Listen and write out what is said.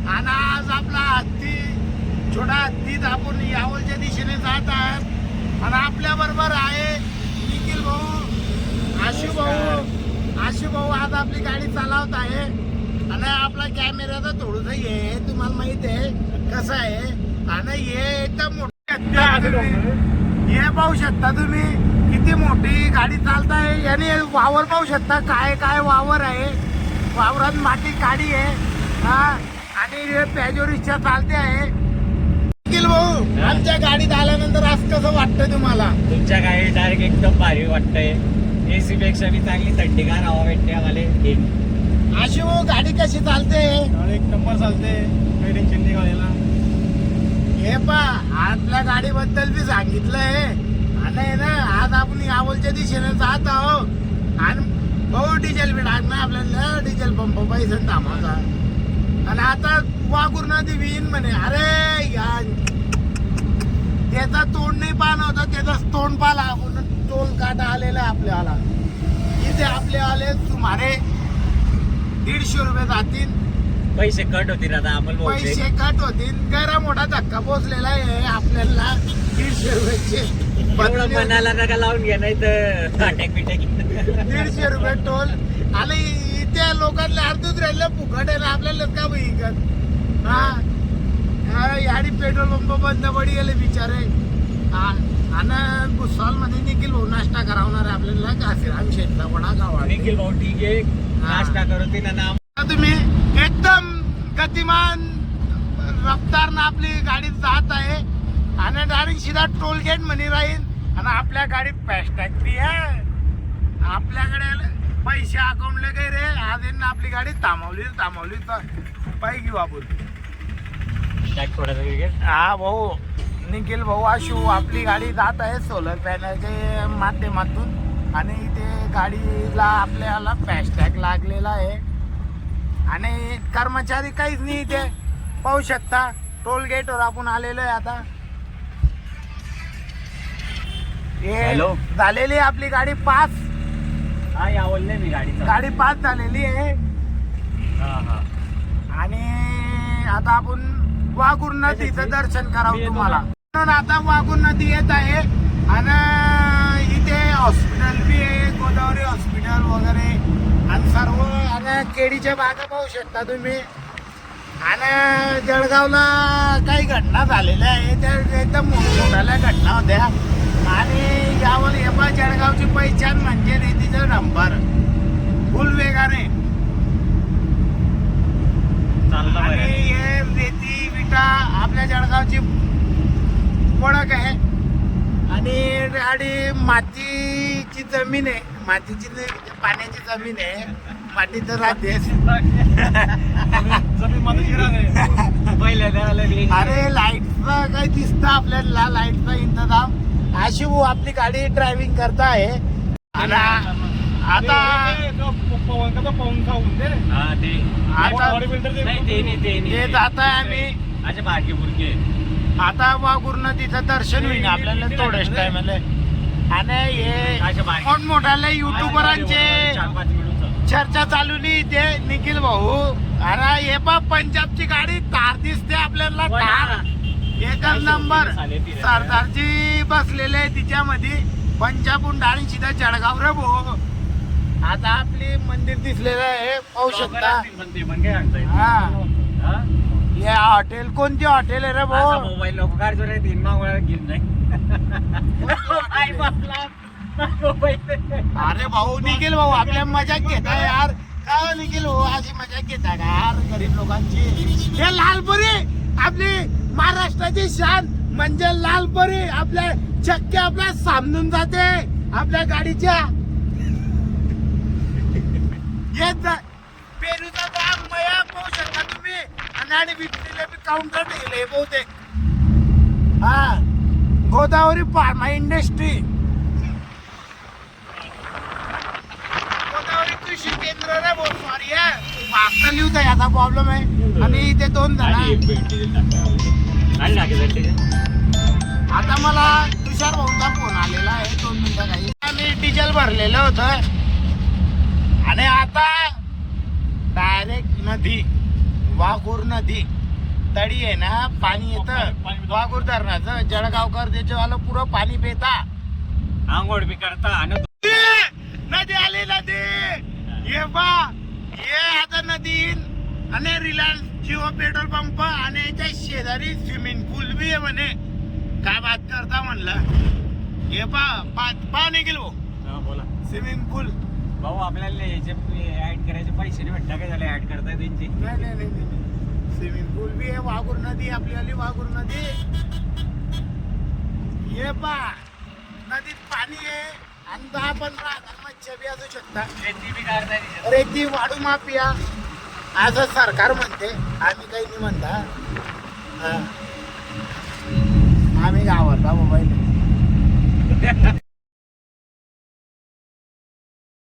आणि आज आपला हत्ती छोटा हत्तीत आपण यावलच्या दिशेने जात आहात आणि आपल्या बरोबर आहे निखिल भाऊ, आशू भाऊ आज आपली गाडी चालवत आहे आणि आपला कॅमेराचा थोडस हे तुम्हाला माहित आहे कसं आहे आणि हे एकदम मोठी हे पाहू शकता तुम्ही किती मोठी गाडी चालताय याने वावर पाहू शकता काय काय वावर आहे वावरात माती काढी आहे हा आणि हे पॅजो रिक्षा चालते आहे निखिल भाऊ आमच्या गाडीत आल्यानंतर आज कसं वाटतं तुम्हाला तुमच्या गाडी डायरेक्ट एकदम भारी वाटतंय एसी पेक्षा मी चांगली थंडीगार हवा भेटते आम्हाला अशी हो गाडी कशी चालते एक नंबर चालते काही टेन्शन नाही गाडीला हे पा आपल्या गाडीबद्दल बी सांगितलंय आणि ना आज आपण यावलच्या दिशेने जात आहो आणि भाऊ डिझेल बी टाकणार आपल्याला डिझेल पंप पैसे थांबवता आणि आता वाघूर नदी विहीन म्हणे अरे यार त्याचा तोंड नाही पाहणं होतं त्याचा तोंड पाला आपण टोल काटा आलेला आहे आपल्याला इथे आपले आले सुमारे 150 रुपये जातील पैसे कट होतील आता आम्हाला पैसे कट होतील गैरा मोठा धक्का पोचलेला आहे आपल्याला 150 रुपयाचे मनाला नका लावून घ्या नाही तर अटॅक बिटॅक 150 रुपये टोल आणि इथे लोकांना अर्धच राहिलं फुकट आहे ना आपल्याला का विकत हा याडी पेट्रोल पंप बंद पडी गेले बिचारे आणि भुसावळ मध्ये निखिल भाऊ नाश्ता करावणार आहे आपल्याला काशीराम शेतला वडा गावा निखिल भाऊ ठीक आहे नाश्ता करू ते ना तुम्ही एकदम गतिमान रफ्तारनं आपली गाडी जात आहे आणि डायरेक्ट सीधा टोल गेट म्हणे राहील आणि आपल्या गाडीत फास्टॅग बी आहे आपल्याकडे पैसे अकाउंटले काही रे आज यांनी आपली गाडी थांबवली तर पाय घेऊ आपण हा भाऊ निखिल भाऊ आशू आपली गाडी जात आहे सोलर पॅनलच्या माध्यमातून आणि इथे गाडीला आपल्याला फास्टॅग लागलेला आहे आणि कर्मचारी काहीच नाही इथे पाहू शकता टोल गेटवर आपण आलेलो आहे आता हे झालेली आपली गाडी पास हा यावलले मी गाडी पास झालेली आहे आणि आता आपण वाघूर नदीचं दर्शन करावं तुम्हाला म्हणून आता वाघूर नदी येत आहे आणि इथे हॉस्पिटल बी आहे गोदावरी हॉस्पिटल वगैरे आणि सर्व आणि केळीच्या बागा पाहू शकता तुम्ही आणि जळगावला काही घटना झालेल्या आहे त्या एकदम मोठ्या घटना होत्या आणि यावर एका जळगावची पहिचान म्हणजे रेतीचा नंबर फुल वेगाने आणि हे रेती विटा आपल्या जळगावची ओळख आहे आणि गाडी मातीची जमीन आहे मातीची पाण्याची जमीन आहे माती तर राहते अरे लाईटचा काही दिसतं आपल्याला लाईटचा इंतजाम अशी वो आपली गाडी ड्रायव्हिंग करता आहे आणि आता ते जात आहे आम्ही आता वाघूर नदीचं दर्शन होईल आपल्याला थोड्याच टायमाला आणि हे मोठमोठ्याले युट्यूबरांचे चर्चा चालू नाही ते निखिल भाऊ अरे हे पा पंजाबची गाडी तार दिसते आपल्याला तार एकच नंबर सरदारजी बसलेले तिच्यामध्ये पंजाबहून डाळी सीधा जळगाव रे भाऊ आता आपली मंदिर दिसलेलं आहे पाहू शकता हा हे हॉटेल कोणती हॉटेल आहे रे भाऊ मोबाईल लोक काढतो रे 3 वेळा घेऊन नाही अरे भाऊ निखिल भाऊ आपल्या मजाक घेता यार काय निखिल भाऊ अशी मजाक घेता का यार गरीब लोकांची हे लालपरी आपली महाराष्ट्राची शान म्हणजे लालपरी आपल्या चक्के आपल्या सामनून जाते आपल्या गाडीच्या पेरूचा दाम मया पाहू शकता तुम्ही आणि विक्रीला बी काउंटर ठेवले बहुतेक हा गोदावरी फार्मा इंडस्ट्री गोदावरी कृषी केंद्र रे भाऊ सॉरी मागचा लिहूत आहे आता प्रॉब्लेम आहे आणि इथे 2 जण आता मला तुषार भाऊचा फोन आलेला आहे 2 मिनिटं काही आम्ही डिझेल भरलेलं होतं आणि आता डायरेक्ट नदी वाघूर नदी तडी आहे ना पाणी येतं वाघूर धरणाचं जळगावकर त्याच्यावालं पुरं पाणी पिता आंघोळ बी करता आणि नदी आली नदी ये बा ये आता नदी आणि रिलायन्स जिओ पेट्रोल पंप आणि याच्या शेजारी स्विमिंग पूल बी आहे म्हणे काय बात करता म्हणलं हे पा निघेल भाऊ हा, बोला स्विमिंग पूल भाऊ आपल्याला याचे ऍड करायचे पैसे नाही भेटता काय झाले ऍड करताय त्यांची नाही स्विमिंग पूल बी आहे वाघूर नदी आपल्याली वाघूर नदी हे पा नदीत पाणी आहे आणि 10-15 मच्छ्या बी असू शकतात शेती बी करताय त्याच्यात. रेती वाढू माफिया असं सरकार म्हणते आम्ही काही नाही म्हणता हा. आम्ही गावात मोबाईल